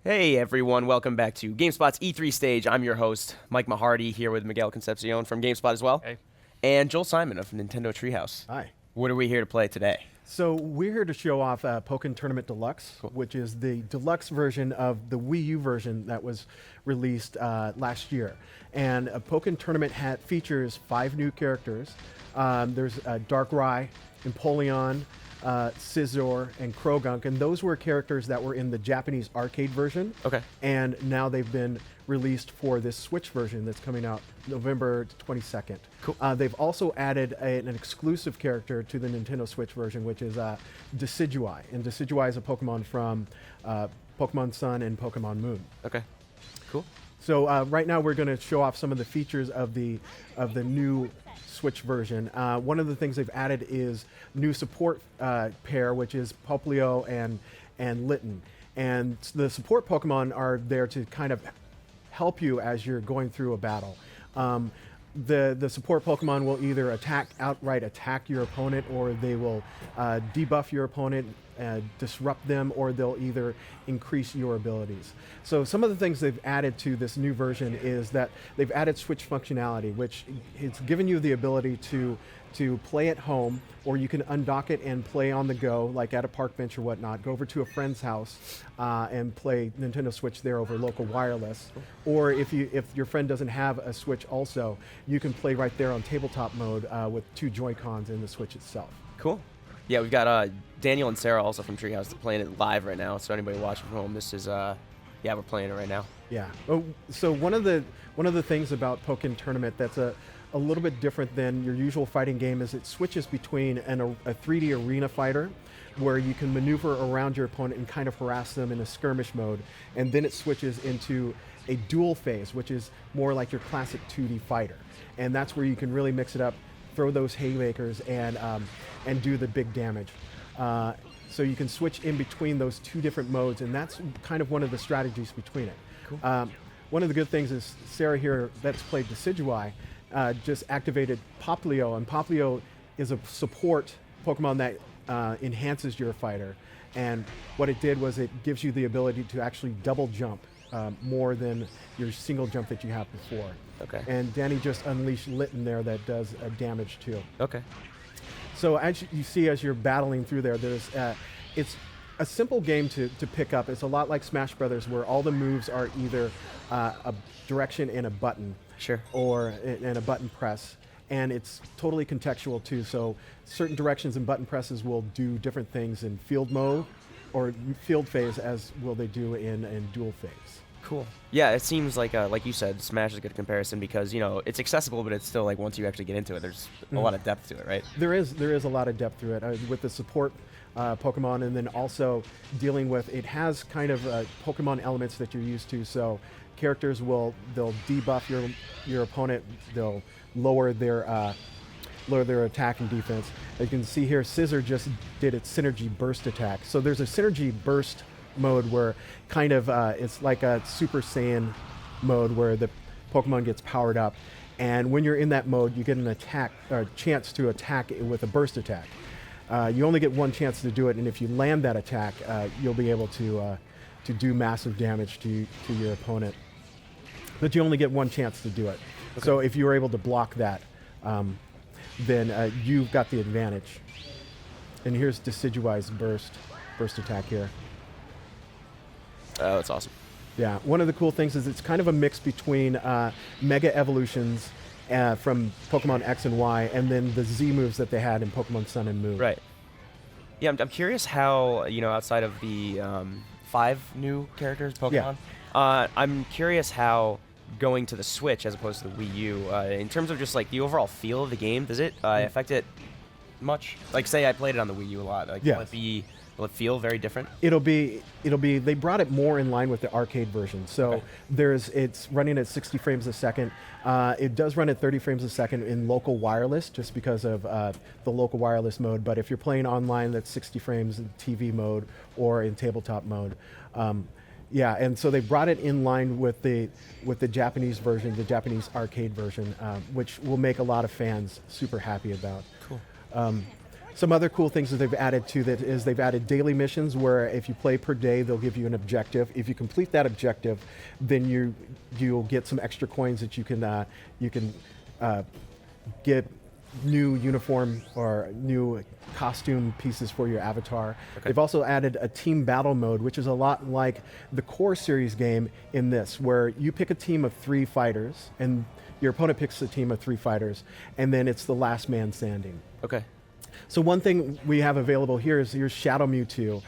Hey everyone, welcome back to GameSpot's E3 stage. I'm your host, Mike Mahardy, here with Miguel Concepcion from GameSpot as well. Hey. And Joel Simon of Nintendo Treehouse. Hi. What are we here to play today? So we're here to show off Pokken Tournament DX, which is the deluxe version of the Wii U version that was released last year. And Pokken Tournament features 5 new characters. There's Darkrai, Empoleon, Scizor, and Krogunk, and those were characters that were in the Japanese arcade version. Okay. And now they've been released for this Switch version that's coming out November 22nd. Cool. They've also added an exclusive character to the Nintendo Switch version, which is Decidueye. And Decidueye is a Pokemon from Pokemon Sun and Pokemon Moon. Okay. Cool. So right now we're going to show off some of the features of the new Switch version. One of the things they've added is new support pair, which is Poplio and Litten. And the support Pokemon are there to kind of help you as you're going through a battle. The support Pokemon will either outright attack your opponent, or they will debuff your opponent, disrupt them, or they'll either increase your abilities. So some of the things they've added to this new version is that they've added Switch functionality, which it's given you the ability to play at home, or you can undock it and play on the go, like at a park bench or whatnot. Go over to a friend's house and play Nintendo Switch there over local wireless. Or if your friend doesn't have a Switch also, you can play right there on tabletop mode with 2 Joy-Cons in the Switch itself. Cool. Yeah, we've got Daniel and Sarah also from Treehouse playing it live right now. So anybody watching from home, this is yeah, we're playing it right now. Yeah. Oh, so one of the things about Pokken Tournament that's a little bit different than your usual fighting game is it switches between a 3D arena fighter, where you can maneuver around your opponent and kind of harass them in a skirmish mode, and then it switches into a duel phase, which is more like your classic 2D fighter, and that's where you can really mix it up, throw those haymakers, and do the big damage. So you can switch in between those 2 different modes, and that's kind of one of the strategies between it. Cool. One of the good things is Sarah here that's played Decidueye just activated Poplio, and Poplio is a support Pokemon that enhances your fighter. And what it did was it gives you the ability to actually double jump more than your single jump that you have before. Okay. And Danny just unleashed Litten there that does damage too. Okay. So as you see, as you're battling through there, it's a simple game to pick up. It's a lot like Smash Brothers, where all the moves are either a direction and a button. Sure. And a button press. And it's totally contextual too. So certain directions and button presses will do different things in field mode or field phase as will they do in dual phase. Cool. Yeah, it seems like you said, Smash is a good comparison because, you know, it's accessible, but it's still like once you actually get into it, there's a lot of depth to it, right? There is a lot of depth to it with the support Pokemon, and then also dealing with, it has kind of Pokemon elements that you're used to. So characters they'll debuff your opponent, they'll lower their attack and defense. As you can see here, Scizor just did its Synergy Burst attack. So there's a Synergy Burst mode where kind of it's like a Super Saiyan mode where the Pokemon gets powered up, and when you're in that mode, you get a chance to attack it with a burst attack. You only get one chance to do it, and if you land that attack, you'll be able to do massive damage to your opponent. But you only get one chance to do it. Okay. So if you were able to block that, then you've got the advantage. And here's Decidueye's burst attack here. Oh, that's awesome. Yeah, one of the cool things is it's kind of a mix between Mega Evolutions from Pokemon X and Y, and then the Z moves that they had in Pokemon Sun and Moon. Right. Yeah, I'm curious how, you know, outside of the 5 new characters, Pokemon, I'm curious how going to the Switch as opposed to the Wii U, in terms of just like the overall feel of the game, does it affect it much? Like, say I played it on the Wii U a lot. Like, will it feel very different? It'll be. They brought it more in line with the arcade version. So it's running at 60 frames a second. It does run at 30 frames a second in local wireless, just because of the local wireless mode. But if you're playing online, that's 60 frames in TV mode or in tabletop mode. Yeah, and so they brought it in line with the Japanese version, the Japanese arcade version, which will make a lot of fans super happy about. Cool. Some other cool things that they've added to that is they've added daily missions where if you play per day, they'll give you an objective. If you complete that objective, then you'll get some extra coins that you can get new uniform or new costume pieces for your avatar. Okay. They've also added a team battle mode, which is a lot like the core series game in this, where you pick a team of 3 fighters and your opponent picks a team of 3 fighters, and then it's the last man standing. Okay. So one thing we have available here is here's Shadow Mewtwo.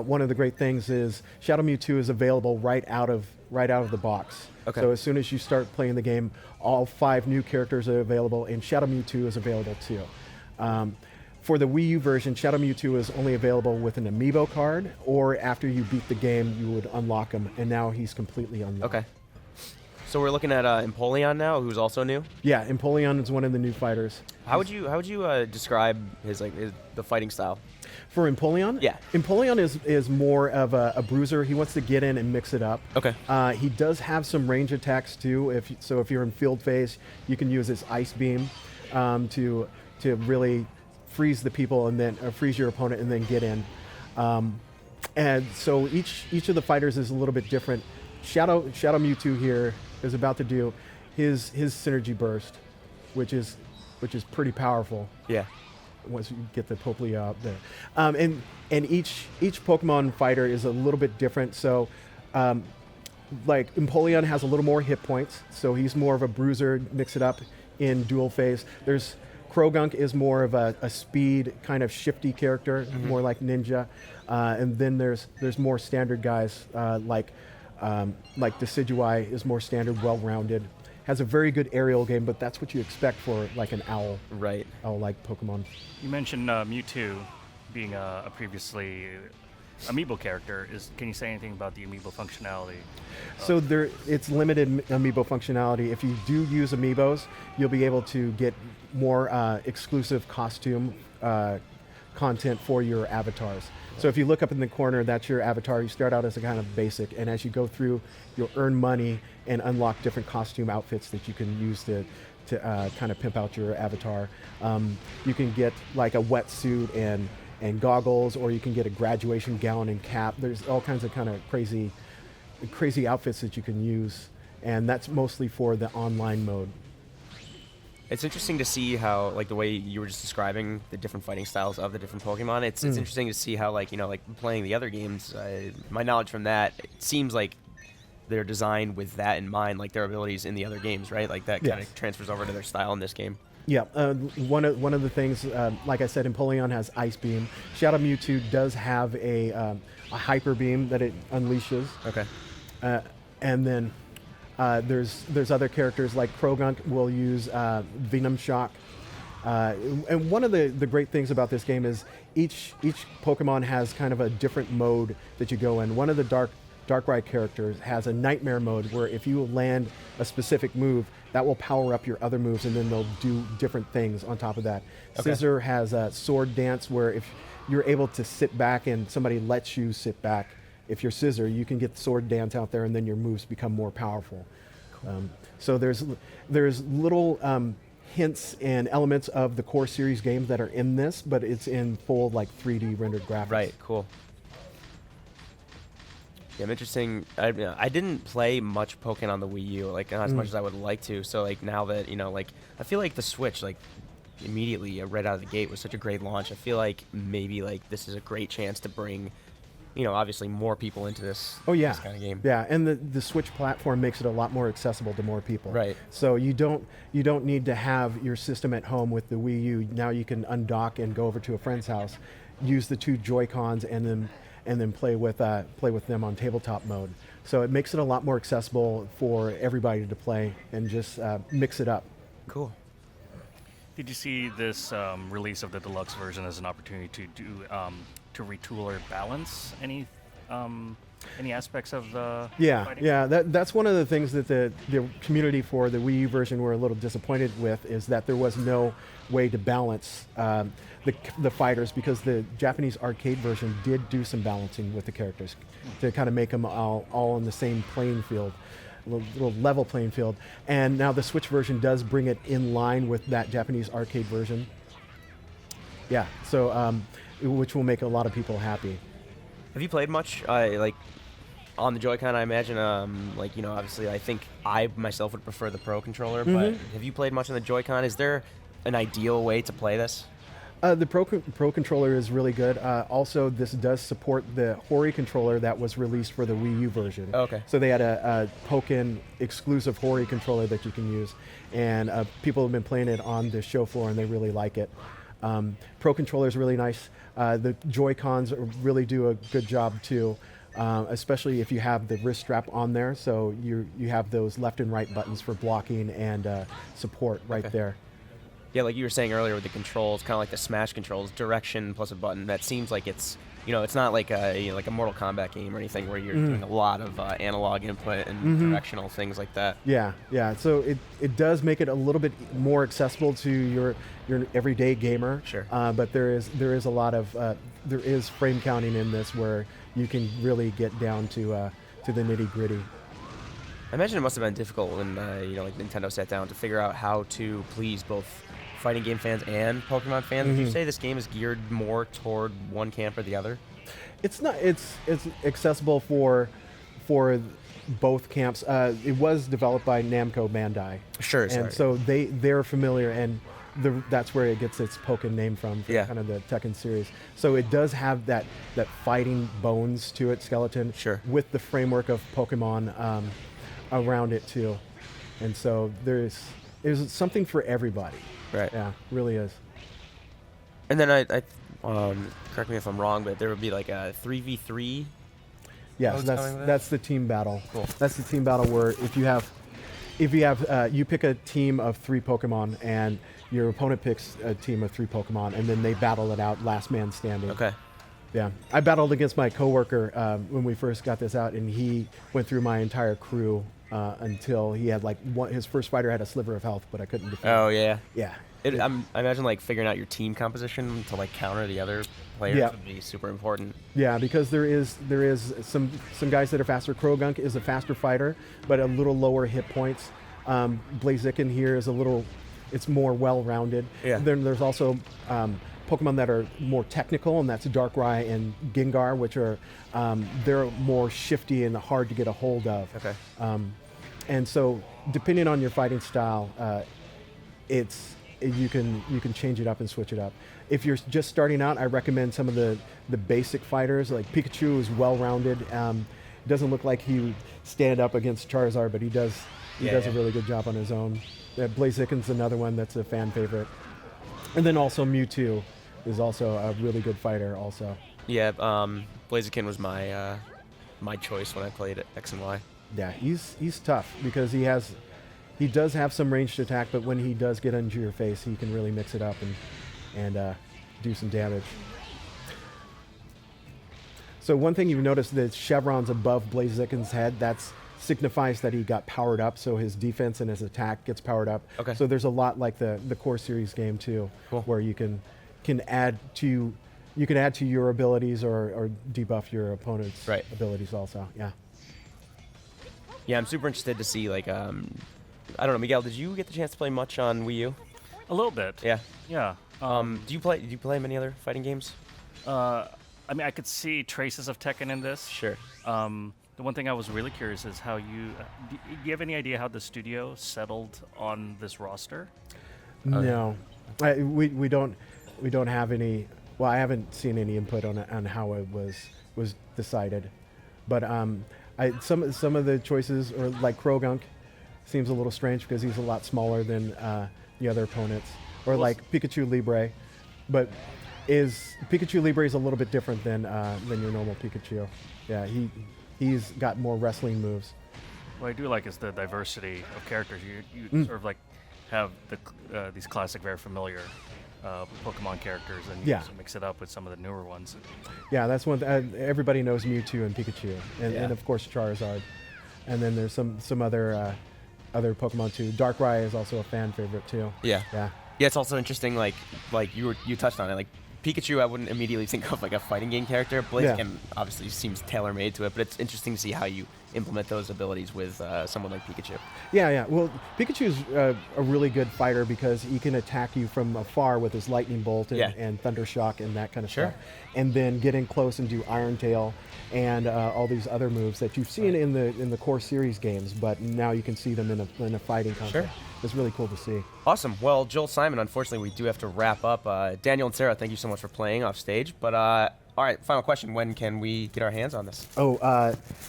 One of the great things is Shadow Mewtwo is available right out of the box. Okay. So as soon as you start playing the game, all 5 new characters are available, and Shadow Mewtwo is available too. For the Wii U version, Shadow Mewtwo is only available with an amiibo card, or after you beat the game, you would unlock him, and now he's completely unlocked. Okay. So we're looking at Empoleon now, who's also new. Yeah, Empoleon is one of the new fighters. How would you describe the fighting style? For Empoleon? Yeah. Empoleon is more of a bruiser. He wants to get in and mix it up. Okay. He does have some range attacks too. If you're in field phase, you can use his ice beam to really freeze the people and then freeze your opponent and then get in. And so each of the fighters is a little bit different. Shadow Mewtwo here is about to do his synergy burst, which is pretty powerful. Yeah. Once you get the Poplio out there. And each Pokemon fighter is a little bit different. So like Empoleon has a little more hit points, so he's more of a bruiser, mix it up in dual phase. There's Krogunk is more of a speed kind of shifty character, more like Ninja. And then there's more standard guys like Decidueye is more standard, well-rounded. Has a very good aerial game, but that's what you expect for like an owl. Right. Owl-like Pokemon. You mentioned Mewtwo being a previously amiibo character. Can you say anything about the amiibo functionality? So it's limited amiibo functionality. If you do use amiibos, you'll be able to get more exclusive costume content for your avatars. So if you look up in the corner, that's your avatar. You start out as a kind of basic, and as you go through, you'll earn money and unlock different costume outfits that you can use to kind of pimp out your avatar. You can get like a wetsuit and goggles, or you can get a graduation gown and cap. There's all kinds of kind of crazy outfits that you can use, and that's mostly for the online mode. It's interesting to see how, like, the way you were just describing the different fighting styles of the different Pokemon. It's interesting to see how, like, playing the other games, my knowledge from that, it seems like they're designed with that in mind, like their abilities in the other games, right? Like that kind of transfers over to their style in this game. Yeah, one of the things, like I said, Empoleon has Ice Beam. Shadow Mewtwo does have a Hyper Beam that it unleashes. Okay. And then there's other characters like Krogunk will use Venom Shock. And one of the great things about this game is each Pokemon has kind of a different mode that you go in. One of the Darkrai characters has a Nightmare mode where if you land a specific move, that will power up your other moves and then they'll do different things on top of that. Okay. Scissor has a Sword Dance where if you're able to sit back and somebody lets you sit back, if you're Scissor, you can get the Sword Dance out there and then your moves become more powerful. Cool. So there's little hints and elements of the core series games that are in this, but it's in full like 3D rendered graphics. Right, cool. Yeah, I'm interesting. I didn't play much Pokken on the Wii U, like not as much as I would like to. So like now that like I feel like the Switch like immediately right out of the gate was such a great launch. I feel like maybe like this is a great chance to bring obviously more people into this. Oh yeah, this kind of game. Yeah, and the Switch platform makes it a lot more accessible to more people. Right. So you don't need to have your system at home with the Wii U. Now you can undock and go over to a friend's house, use the 2 Joy-Cons, and then play with them on tabletop mode. So it makes it a lot more accessible for everybody to play and just mix it up. Cool. Did you see this release of the deluxe version as an opportunity to do to retool or balance any aspects of the fighting? That's one of the things that the community for the Wii U version were a little disappointed with, is that there was no way to balance the fighters, because the Japanese arcade version did do some balancing with the characters to kind of make them all on the same playing field, little level playing field. And now the Switch version does bring it in line with that Japanese arcade version. Yeah. So which will make a lot of people happy. Have you played much, like, on the Joy-Con? I imagine, like, you know, obviously, I think I myself would prefer the Pro controller, but have you played much on the Joy-Con? Is there an ideal way to play this? The Pro controller is really good. Also, this does support the Hori controller that was released for the Wii U version. Okay. So they had a Pokken exclusive Hori controller that you can use, and people have been playing it on the show floor, and they really like it. Pro controller is really nice. The Joy-Cons really do a good job too, especially if you have the wrist strap on there. So you have those left and right buttons for blocking and support right there. Yeah, like you were saying earlier with the controls, kind of like the Smash controls, direction plus a button. That seems like it's, you know, it's not like a like a Mortal Kombat game or anything where you're doing a lot of analog input and directional things like that. Yeah, yeah. So it does make it a little bit more accessible to your everyday gamer. Sure. But there is a lot of there is frame counting in this where you can really get down to the nitty gritty. I imagine it must have been difficult when you know, like Nintendo sat down to figure out how to please both fighting game fans and Pokemon fans. Would you say this game is geared more toward one camp or the other? It's not. It's accessible for both camps. It was developed by Namco Bandai. Sure. And so they're familiar, and that's where it gets its Pokken name from kind of the Tekken series. So it does have that fighting bones to it, skeleton, with the framework of Pokemon around it too. And so there's something for everybody. Right. Yeah, really is. And then I correct me if I'm wrong, but there would be like a 3v3. Yes, that's the team battle. Cool. That's the team battle where if you pick a team of 3 Pokemon and your opponent picks a team of 3 Pokemon, and then they battle it out, last man standing. Okay. Yeah, I battled against my coworker when we first got this out, and he went through my entire crew until he had his first fighter had a sliver of health, but I couldn't defend. Oh yeah. Yeah. I imagine like figuring out your team composition to like counter the other players would be super important. Yeah, because there is some guys that are faster. Krogunk is a faster fighter, but a little lower hit points. Blaziken here is it's more well-rounded. Yeah. Then there's also Pokemon that are more technical, and that's Darkrai and Gengar, which are they're more shifty and hard to get a hold of. Okay. And so depending on your fighting style, you can change it up and switch it up. If you're just starting out, I recommend some of the basic fighters. Like Pikachu is well-rounded. Doesn't look like he would stand up against Charizard, but he does a really good job on his own. Blaziken's another one that's a fan favorite. And then also Mewtwo is also a really good fighter also. Yeah, Blaziken was my my choice when I played X and Y. Yeah, he's tough because he does have some ranged attack, but when he does get into your face, he can really mix it up and do some damage. So one thing you've noticed, the chevrons above Blaziken's head, that signifies that he got powered up, so his defense and his attack gets powered up. Okay. So there's a lot like the core series game too, where you can add to your abilities or debuff your opponent's abilities also. Yeah. Yeah, I'm super interested to see like I don't know, Miguel, did you get the chance to play much on Wii U? A little bit. Yeah. Yeah. Do you play many other fighting games? I mean, I could see traces of Tekken in this. Sure. The one thing I was really curious is how do you have any idea how the studio settled on this roster? No, we don't have any. Well, I haven't seen any input on how it was decided, but some of the choices, or like Krogunk, seems a little strange because he's a lot smaller than the other opponents, or like Pikachu Libre, but Pikachu Libre is a little bit different than your normal Pikachu. Yeah, he's got more wrestling moves. What I do like is the diversity of characters. You sort of like have these classic, very familiar Pokemon characters, and you just mix it up with some of the newer ones. Yeah, that's one. Everybody knows Mewtwo and Pikachu, and of course Charizard, and then there's some other Pokemon too. Darkrai is also a fan favorite too. Yeah. It's also interesting. Like you touched on it. Like Pikachu, I wouldn't immediately think of like a fighting game character. Blaziken obviously seems tailor-made to it, but it's interesting to see how you implement those abilities with someone like Pikachu. Yeah. Well, Pikachu's a really good fighter because he can attack you from afar with his Lightning Bolt and Thunder Shock and that kind of stuff. And then get in close and do Iron Tail and all these other moves that you've seen in the core series games, but now you can see them in a fighting context. It's really cool to see. Awesome. Well, Joel, Simon, unfortunately, we do have to wrap up. Daniel and Sarah, thank you so much for playing off stage. But all right, final question: when can we get our hands on this?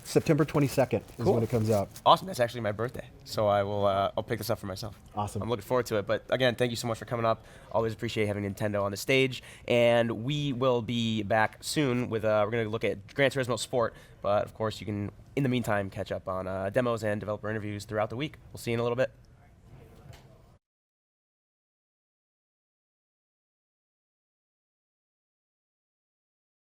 September 22nd is when it comes out. Awesome. That's actually my birthday, so I will. I'll pick this up for myself. Awesome. I'm looking forward to it. But again, thank you so much for coming up. Always appreciate having Nintendo on the stage, and we will be back soon with. We're going to look at Gran Turismo Sport, but of course, you can in the meantime catch up on demos and developer interviews throughout the week. We'll see you in a little bit.